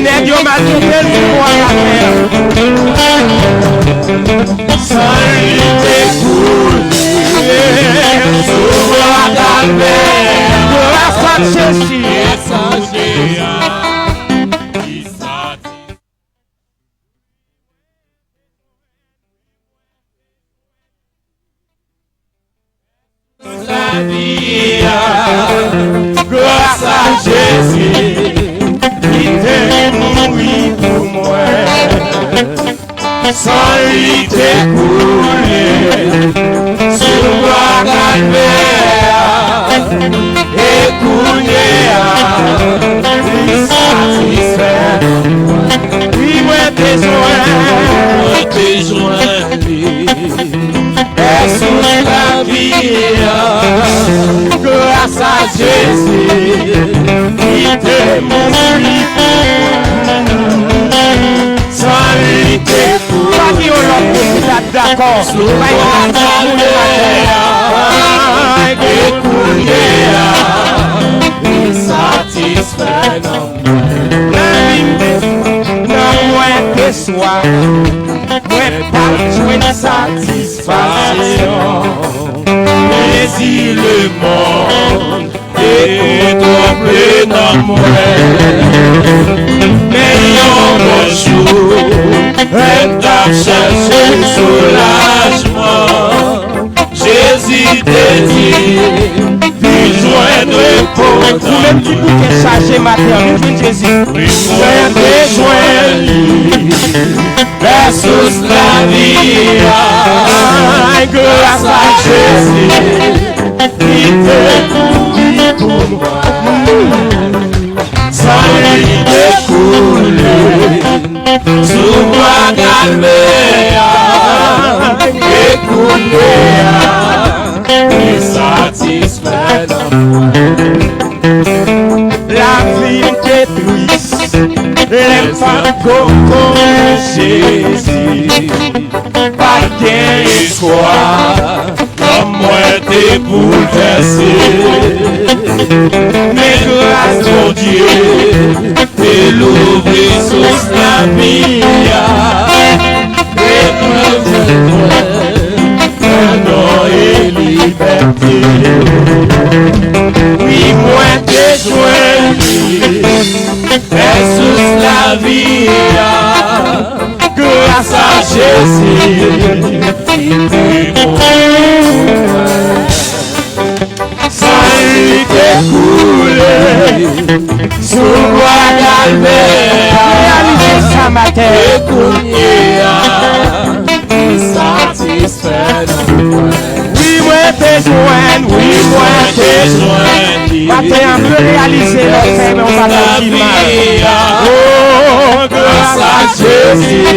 nèg yo mal tourné le pouvoir la terre. Sans lui découlé sous la calvaire. Grâce à Jésus. La vie, grâce à Jésus, qui t'est mouru pour moi, sans lui découlé sur la calvaire, et couler lui satisfaire. Oui, moi besoin lui. Et sous la vie, grâce à Jésus, qui t'est mouru sans lui découlé. Pas qui on l'a d'accord. Sous la calvaire, découlé, il satisfait non moins que soi. Moi pas jouer de satisfaction, mais il le monde est tombé dans moi. Mais un jour, elle t'a cherché soulagement. Jésus te dit, puis joindre pour toi. Même qui bouquet chargé matin, Jésus. J'ai besoin lui. Versus la vie, grâce à Jésus, qui te mouru pour moi, sans lui découler, sous ma calvaire, écouter, et satisfait dans moi. La vie détruite. Les femmes comme Jésus, pas qu'un espoir, comme moi t'es bouleversé. Mais grâce à Dieu, t'es l'ouvrir sous la vie, épreuve pardon et liberté. Oui, moi t'es joint. Versus la vie, grâce à Jésus, qui t'est mouru, sans lui découler, sous la calvaire, réaliser sa matin, il satisfait nos oui, moi besoin, oui, moi besoin. Matin, on peut réaliser le fait, mais on va le dire. Oh, grâce à Jésus,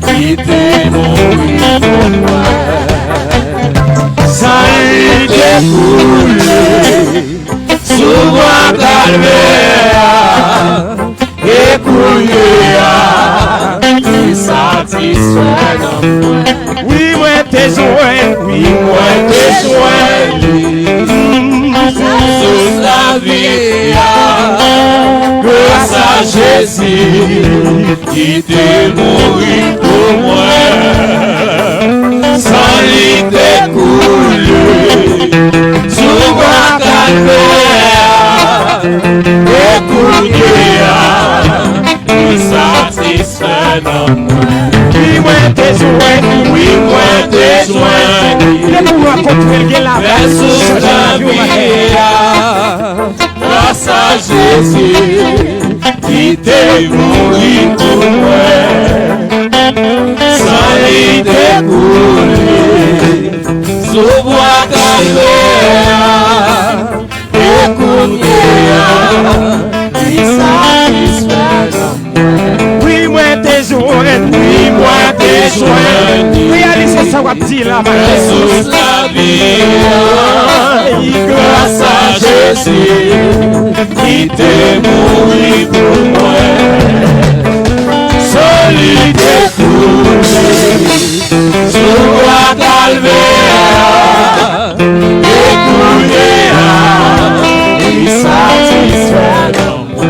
qui t'est mouru pour moi. Sans lui découler, sous la calvaire, écouler, il satisfait dans moi. Oui, moi besoin, oui, moi besoin. Sous la vie, grâce à Jésus, qui t'est mouru pour moi, sans lui découler, sous ma calvaire, écouter, il satisfait dans moi. Oui, moi besoin, oui, moi besoin. Le pouvoir contrôler la versus la vie, grâce à Jésus, qui t'est mouru pour moi, sans lui découler, sous bois calvaire, écouter, il satisfait dans moi. Oui, moi besoin, oui, moi besoin. Réalisez ça, wapti la versus la vie, grâce à Jésus, qui t'est mouru pour moi, sans lui découler, sous la calvaire, écouler, il satisfait dans moi.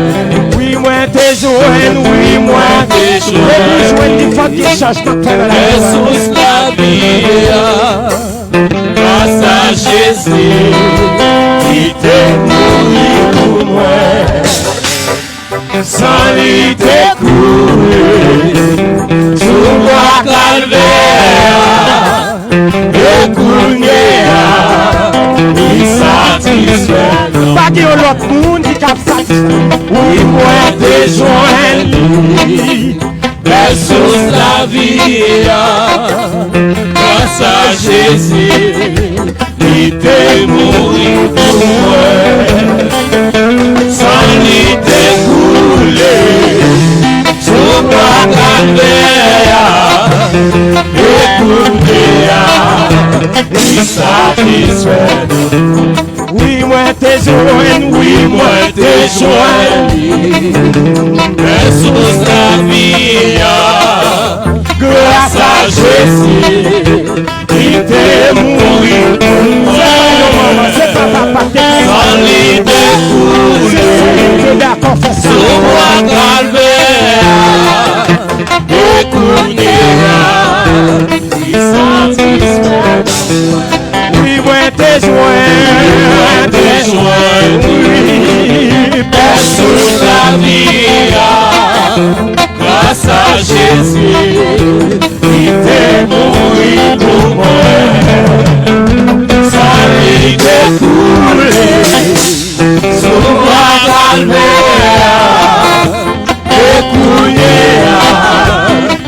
Oui, moi besoin, qui change notre dans la Jésus la vie, grâce à Jésus, qui t'est mouru pour moi, sans lui t'est couru, sous moi calvaire, et cournéa, il satisfait. Pas qu'il y a l'autre monde qui cap satisfait. Oui, moi t'es joint lui, Jésus la vie, grâce à Jésus, il t'est mouru pour moi, sans lui t'est coulé, sous moi calvaire, et cournéa, il satisfait. Oui, moi t'es joint, Oui, moi t'es joint Jésus la vie, grâce à Jésus, il t'est mouru pour moi, sans lui t'est coulé, sous moi calvaire, et cournéa, il satisfait. oui, moi t'es joint, Jésus la vie, grâce à Jésus, il t'est mouru pour moi, sans lui t'est coulé, sous moi calvaire, et cournéa,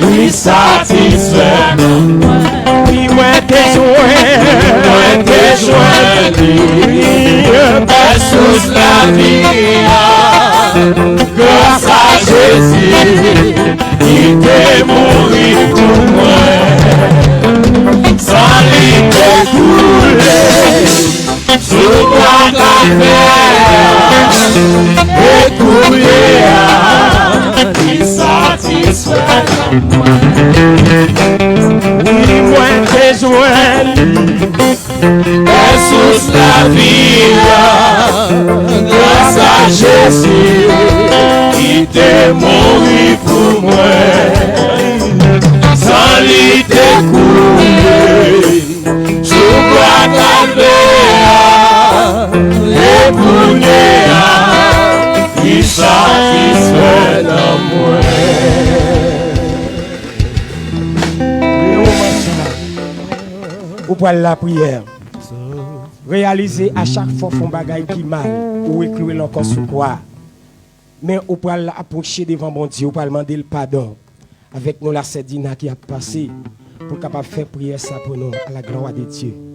lui satisfait. oui, moi t'es joint, Jésus la vie, grâce à Jésus, il t'est mouru pour moi, sans lui t'est coulé, sous moi calvaire, et cournéa, il satisfait. oui, moi t'es joint, Jésus la vie, grâce à Jésus, il t'est mouru pour moi, sans lui t'est coulé, sous moi calvaire, et cournéa, il satisfait l'amour. ou pour la prière. Réaliser à chaque fois qu'on bagaille qui mal ou écrire encore sur quoi. Mais ou pour approcher devant mon Dieu, ou pour demander le pardon. Avec nous la Sedina qui a passé pour capable faire prière ça pour nous à la gloire de Dieu.